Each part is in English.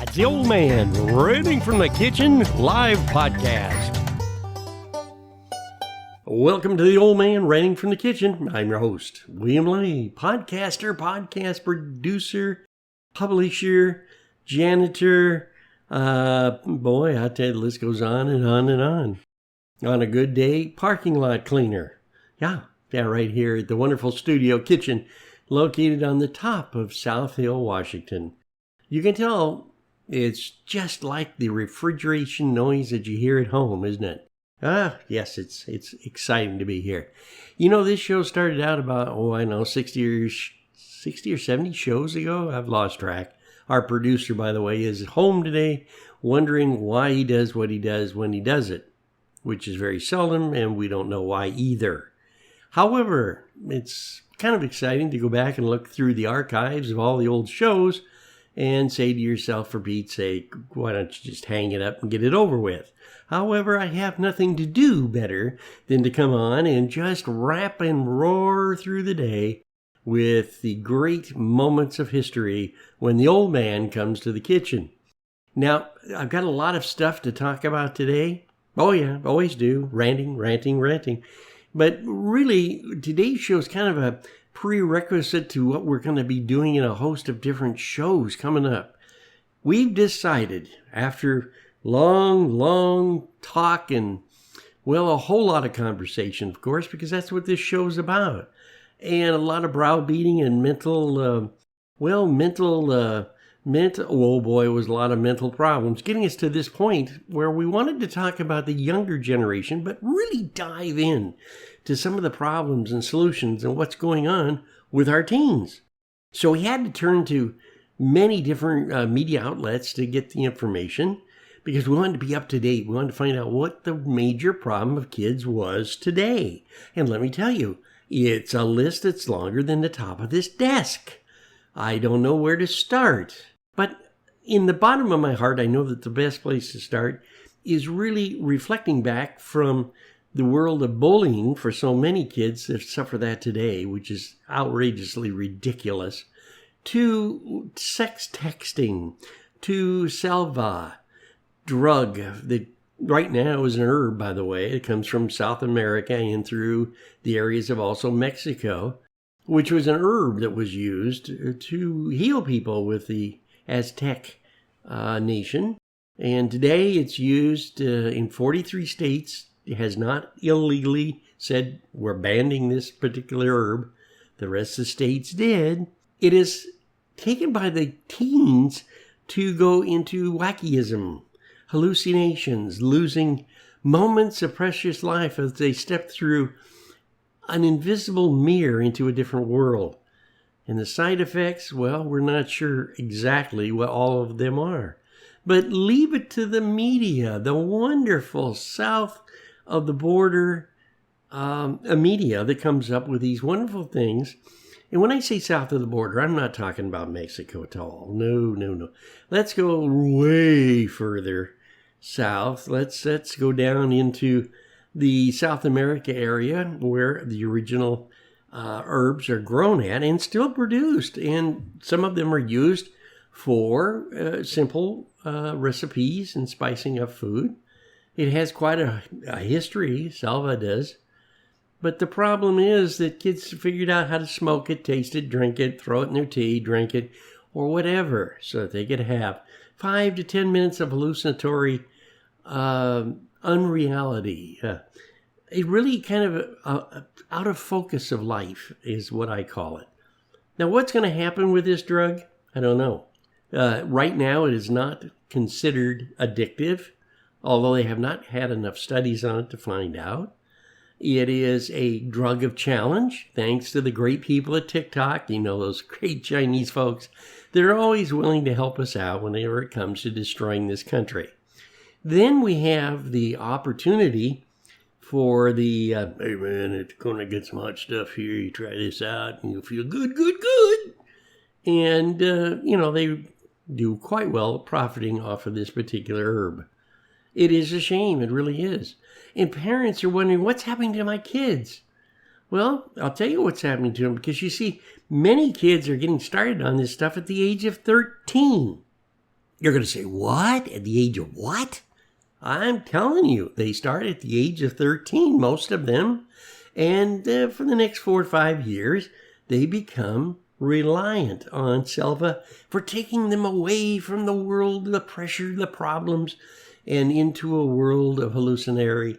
It's the Old Man Ranting from the Kitchen live podcast. Welcome to the Old Man Ranting from the Kitchen. I'm your host, William Lee, podcaster, podcast producer, publisher, janitor. Boy, I tell you, the list goes on and on and on. On a good day, parking lot cleaner. Yeah, right here at the wonderful studio kitchen located on the top of South Hill, Washington. You can tell it's just like the refrigeration noise that you hear at home, isn't it? Yes, it's exciting to be here. You know, this show started out about, 60 or 70 shows ago. I've lost track. Our producer, by the way, is at home today wondering why he does what he does when he does it, which is very seldom, and we don't know why either. However, it's kind of exciting to go back and look through the archives of all the old shows and say to yourself, for Pete's sake, why don't you just hang it up and get it over with? However, I have nothing to do better than to come on and just rap and roar through the day with the great moments of history when the old man comes to the kitchen. Now, I've got a lot of stuff to talk about today. Oh yeah, always do. Ranting. But really, today's show is kind of a prerequisite to what we're going to be doing in a host of different shows coming up. We've decided, after long talk and, a whole lot of conversation, of course, because that's what this show's about. And a lot of browbeating and mental, it was a lot of mental problems, getting us to this point where we wanted to talk about the younger generation, but really dive in to some of the problems and solutions and what's going on with our teens. So we had to turn to many different media outlets to get the information because we wanted to be up to date. We wanted to find out what the major problem of kids was today. And let me tell you, it's a list that's longer than the top of this desk. I don't know where to start. But in the bottom of my heart, I know that the best place to start is really reflecting back from the world of bullying for so many kids that suffer that today, which is outrageously ridiculous, to sex texting, to salvia-drug, that right now is an herb, by the way. It comes from South America and through the areas of also Mexico, which was an herb that was used to heal people with the Aztec nation. And today it's used in 43 states. It has not illegally said we're banning this particular herb. The rest of the states did. It is taken by the teens to go into wackyism, hallucinations, losing moments of precious life as they step through an invisible mirror into a different world. And the side effects, we're not sure exactly what all of them are. But leave it to the media, the wonderful south of the border media that comes up with these wonderful things. And when I say south of the border, I'm not talking about Mexico at all. No. Let's go way further south. Let's go down into the South America area where the original herbs are grown at and still produced. And some of them are used for simple recipes and spicing up food. It has quite a history, salvia does. But the problem is that kids figured out how to smoke it, taste it, drink it, throw it in their tea, drink it, or whatever, so that they could have 5 to 10 minutes of hallucinatory unreality. It really kind of out of focus of life is what I call it. Now, what's going to happen with this drug? I don't know. Right now, it is not considered addictive, although they have not had enough studies on it to find out. It is a drug of challenge, thanks to the great people at TikTok. You know, those great Chinese folks. They're always willing to help us out whenever it comes to destroying this country. Then we have the opportunity for the, hey man, it's going to get some hot stuff here. You try this out and you'll feel good. And, they do quite well profiting off of this particular herb. It is a shame. It really is. And parents are wondering, what's happening to my kids? Well, I'll tell you what's happening to them, because you see, many kids are getting started on this stuff at the age of 13. You're going to say, what? At the age of what? I'm telling you, they start at the age of 13, most of them. And for the next 4 or 5 years, they become reliant on salvia for taking them away from the world, the pressure, the problems, and into a world of hallucinatory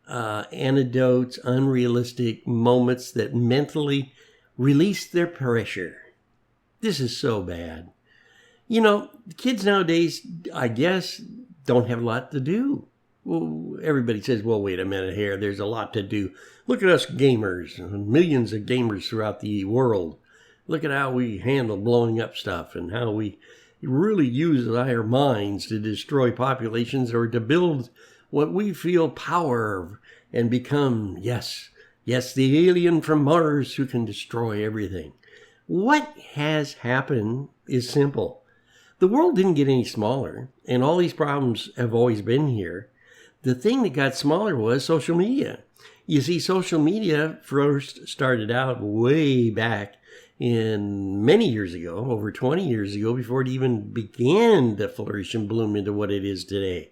anecdotes, unrealistic moments that mentally release their pressure. This is so bad. You know, kids nowadays, I guess, don't have a lot to do. Well, everybody says, well, wait a minute here. There's a lot to do. Look at us gamers, millions of gamers throughout the world. Look at how we handle blowing up stuff and how we really use our minds to destroy populations or to build what we feel power and become, yes, the alien from Mars who can destroy everything. What has happened is simple. The world didn't get any smaller, and all these problems have always been here. The thing that got smaller was social media. You see, social media first started out way back in many years ago, over 20 years ago, before it even began to flourish and bloom into what it is today.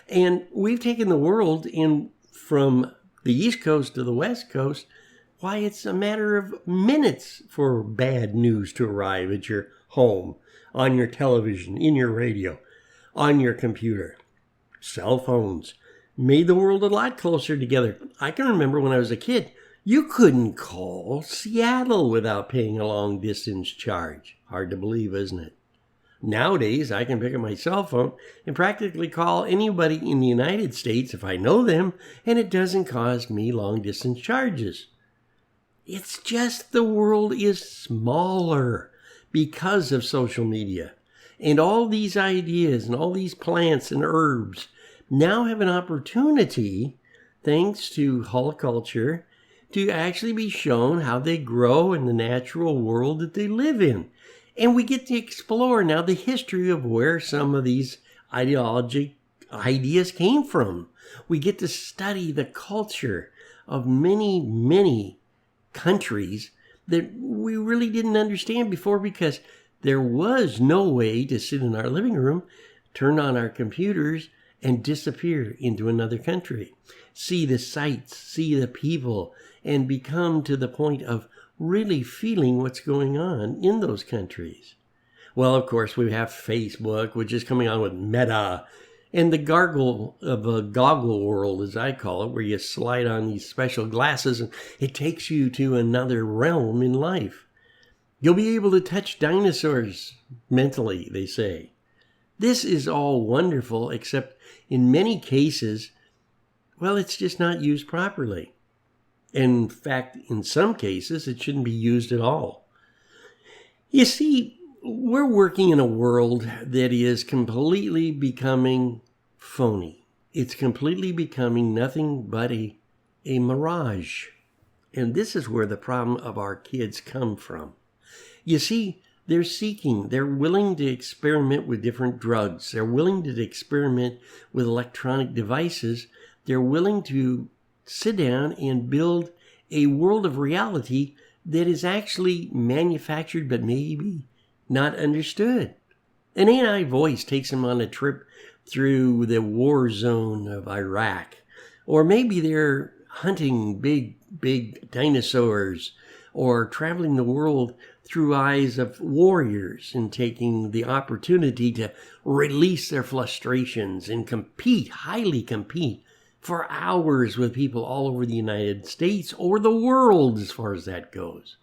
And we've taken the world in from the East Coast to the West Coast. Why, it's a matter of minutes for bad news to arrive at your home, on your television, in your radio, on your computer. Cell phones made the world a lot closer together. I can remember when I was a kid, you couldn't call Seattle without paying a long distance charge. Hard to believe, isn't it? Nowadays, I can pick up my cell phone and practically call anybody in the United States if I know them, and it doesn't cost me long distance charges. It's just the world is smaller because of social media. And all these ideas and all these plants and herbs now have an opportunity, thanks to Hull culture, to actually be shown how they grow in the natural world that they live in. And we get to explore now the history of where some of these ideas came from. We get to study the culture of many, many countries that we really didn't understand before, because there was no way to sit in our living room, turn on our computers, and disappear into another country. See the sights, see the people, and become to the point of really feeling what's going on in those countries. Well, of course, we have Facebook, which is coming on with Meta, and the goggle world, as I call it, where you slide on these special glasses and it takes you to another realm in life. You'll be able to touch dinosaurs mentally, they say. This is all wonderful, except in many cases, well, it's just not used properly. In fact, in some cases, it shouldn't be used at all. You see, we're working in a world that is completely becoming phony. It's completely becoming nothing but a mirage. And this is where the problem of our kids come from. You see, they're willing to experiment with different drugs. They're willing to experiment with electronic devices. They're willing to sit down and build a world of reality that is actually manufactured but maybe not understood. An AI voice takes them on a trip through the war zone of Iraq. Or maybe they're hunting big dinosaurs, or traveling the world through eyes of warriors and taking the opportunity to release their frustrations and highly compete for hours with people all over the United States or the world as far as that goes.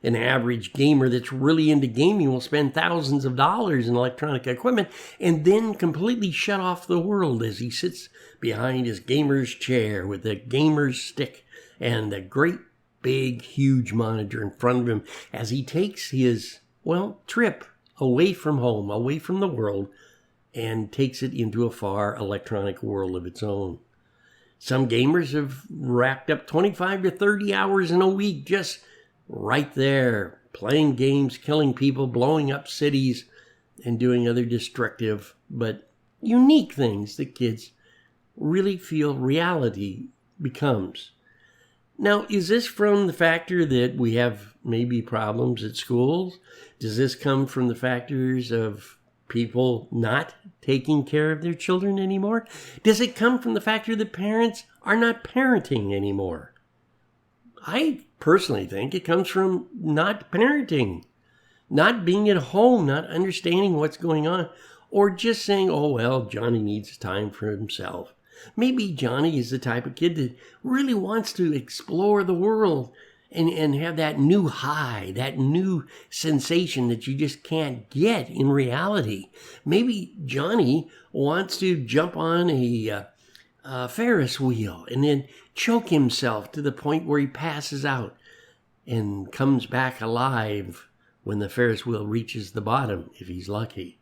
An average gamer that's really into gaming will spend thousands of dollars in electronic equipment and then completely shut off the world as he sits behind his gamer's chair with a gamer's stick and a great big huge monitor in front of him as he takes his, trip away from home, away from the world, and takes it into a far electronic world of its own. Some gamers have racked up 25 to 30 hours in a week just right there, playing games, killing people, blowing up cities, and doing other destructive but unique things that kids really feel reality becomes. Now, is this from the factor that we have maybe problems at schools? Does this come from the factors of people not taking care of their children anymore? Does it come from the factor that parents are not parenting anymore? I personally think it comes from not parenting, not being at home, not understanding what's going on, or just saying, oh, well, Johnny needs time for himself. Maybe Johnny is the type of kid that really wants to explore the world and have that new high, that new sensation that you just can't get in reality. Maybe Johnny wants to jump on a Ferris wheel and then choke himself to the point where he passes out and comes back alive when the Ferris wheel reaches the bottom, if he's lucky.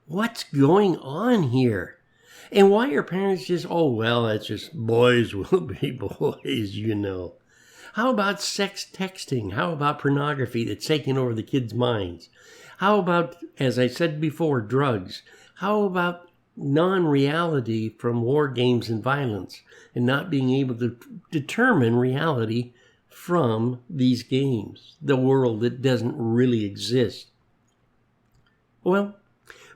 What's going on here? And why are parents just, oh, well, that's just boys will be boys, you know. How about sex texting? How about pornography that's taking over the kids' minds? How about, as I said before, drugs? How about non-reality from war games and violence and not being able to determine reality from these games, the world that doesn't really exist? Well,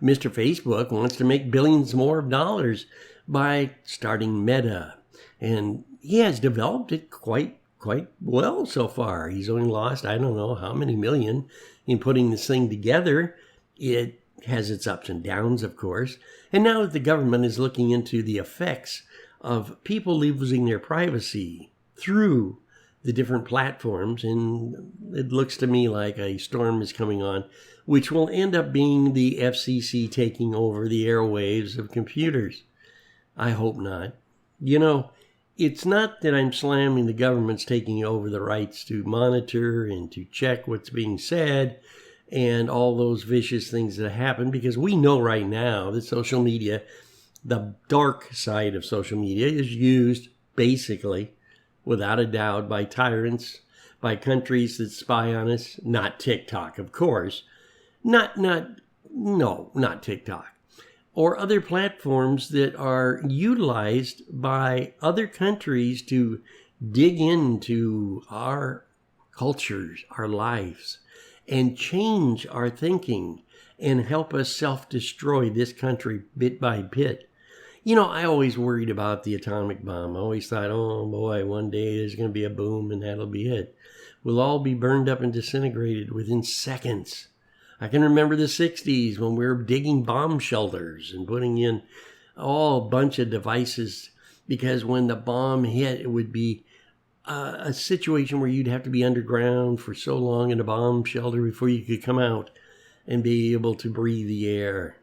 Mr. Facebook wants to make billions more of dollars by starting Meta, and he has developed it quite well so far. He's only lost, I don't know how many million in putting this thing together. It has its ups and downs, of course. And now that the government is looking into the effects of people losing their privacy through the different platforms, and it looks to me like a storm is coming on, which will end up being the FCC taking over the airwaves of computers. I hope not. You know, it's not that I'm slamming the government's taking over the rights to monitor and to check what's being said and all those vicious things that happen, because we know right now that social media, the dark side of social media, is used basically, without a doubt, by tyrants, by countries that spy on us. Not TikTok, of course. Not TikTok. Or other platforms that are utilized by other countries to dig into our cultures, our lives, and change our thinking and help us self-destroy this country bit by bit. You know, I always worried about the atomic bomb. I always thought, oh boy, one day there's going to be a boom and that'll be it. We'll all be burned up and disintegrated within seconds. I can remember the 60s when we were digging bomb shelters and putting in a bunch of devices, because when the bomb hit, it would be a situation where you'd have to be underground for so long in a bomb shelter before you could come out and be able to breathe the air.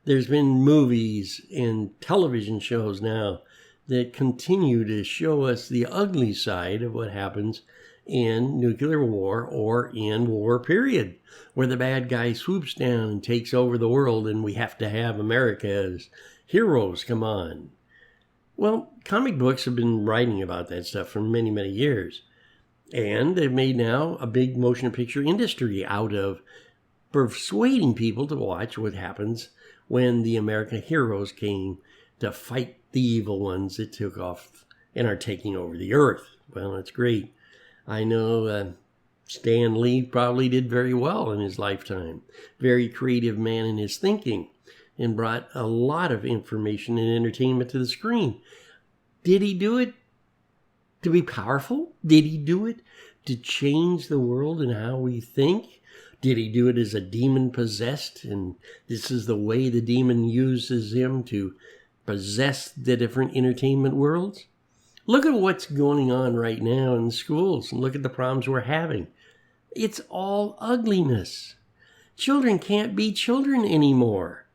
There's been movies and television shows now that continue to show us the ugly side of what happens in nuclear war or in war, period, where the bad guy swoops down and takes over the world and we have to have America as heroes come on. Well, comic books have been writing about that stuff for many, many years. And they've made now a big motion picture industry out of persuading people to watch what happens when the American heroes came to fight the evil ones that took off and are taking over the earth. Well, that's great. I know Stan Lee probably did very well in his lifetime. Very creative man in his thinking, and brought a lot of information and entertainment to the screen. Did he do it to be powerful? Did he do it to change the world and how we think? Did he do it as a demon possessed, and this is the way the demon uses him to possess the different entertainment worlds? Look at what's going on right now in schools, and look at the problems we're having. It's all ugliness. Children can't be children anymore.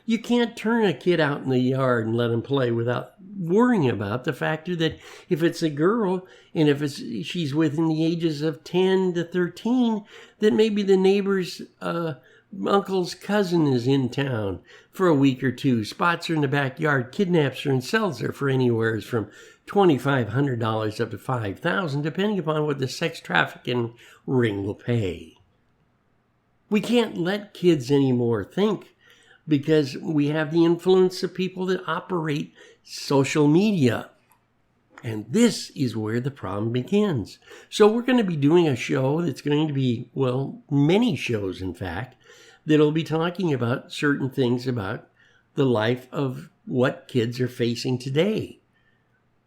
You can't turn a kid out in the yard and let him play without worrying about the factor that if it's a girl and if she's within the ages of 10 to 13, that maybe the neighbor's uncle's cousin is in town for a week or two, spots her in the backyard, kidnaps her, and sells her for anywhere from $2,500 up to $5,000, depending upon what the sex trafficking ring will pay. We can't let kids anymore think, because we have the influence of people that operate social media. And this is where the problem begins. So we're going to be doing a show that's going to be, well, many shows, in fact, that'll be talking about certain things about the life of what kids are facing today.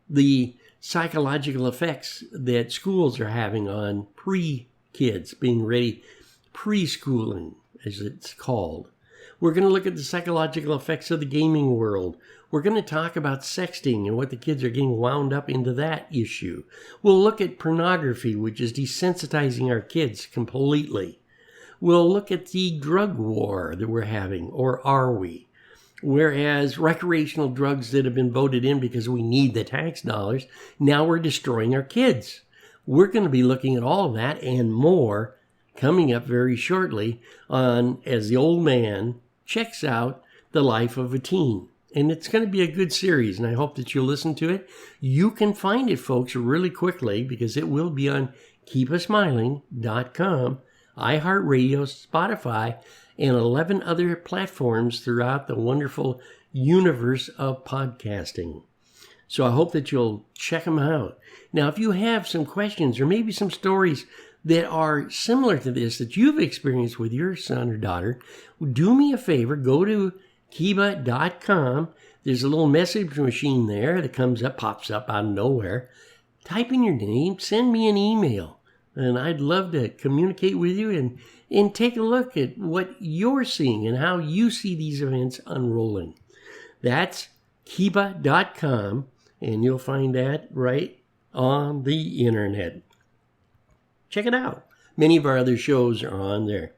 The psychological effects that schools are having on pre-kids, being ready, preschooling, as it's called. We're going to look at the psychological effects of the gaming world. We're going to talk about sexting and what the kids are getting wound up into that issue. We'll look at pornography, which is desensitizing our kids completely. We'll look at the drug war that we're having, or are we? Whereas recreational drugs that have been voted in because we need the tax dollars, now we're destroying our kids. We're going to be looking at all of that and more coming up very shortly on As the Old Man Checks Out the Life of a Teen. And it's going to be a good series, and I hope that you'll listen to it. You can find it, folks, really quickly because it will be on keepasmiling.com, iHeartRadio, Spotify, and 11 other platforms throughout the wonderful universe of podcasting. So I hope that you'll check them out. Now, if you have some questions or maybe some stories that are similar to this that you've experienced with your son or daughter, do me a favor, go to kiba.com. There's a little message machine there that comes up, pops up out of nowhere. Type in your name, send me an email, and I'd love to communicate with you and take a look at what you're seeing and how you see these events unrolling. That's kiba.com, and you'll find that right on the internet. Check it out. Many of our other shows are on there.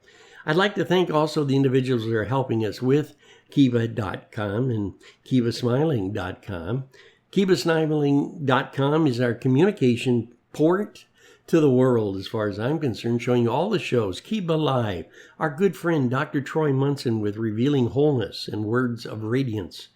I'd like to thank also the individuals that are helping us with kiba.com and keepasmiling.com. Keepasmiling.com is our communication port to the world, as far as I'm concerned, showing you all the shows. Kiba Live, our good friend Dr. Troy Munson with Revealing Wholeness and Words of Radiance.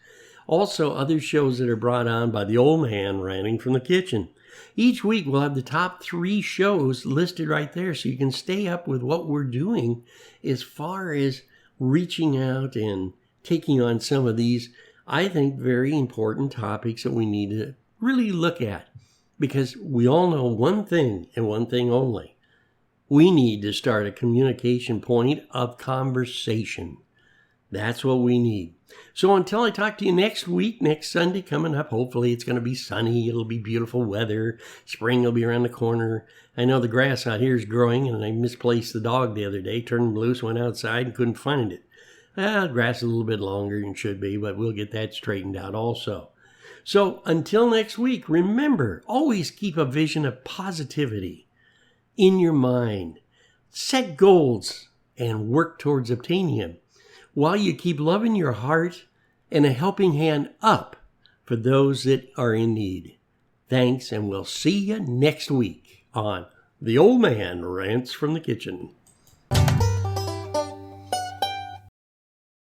Also, other shows that are brought on by the old man ranting from the kitchen. Each week, we'll have the top 3 shows listed right there so you can stay up with what we're doing as far as reaching out and taking on some of these, I think, very important topics that we need to really look at. Because we all know one thing and one thing only. We need to start a communication point of conversation. That's what we need. So until I talk to you next week, next Sunday coming up, hopefully it's going to be sunny. It'll be beautiful weather. Spring will be around the corner. I know the grass out here is growing, and I misplaced the dog the other day. Turned him loose, went outside, and couldn't find it. The grass is a little bit longer than it should be, but we'll get that straightened out also. So until next week, remember, always keep a vision of positivity in your mind. Set goals and work towards obtaining them, while you keep loving your heart and a helping hand up for those that are in need. Thanks, and we'll see you next week on The Old Man Rants from the Kitchen.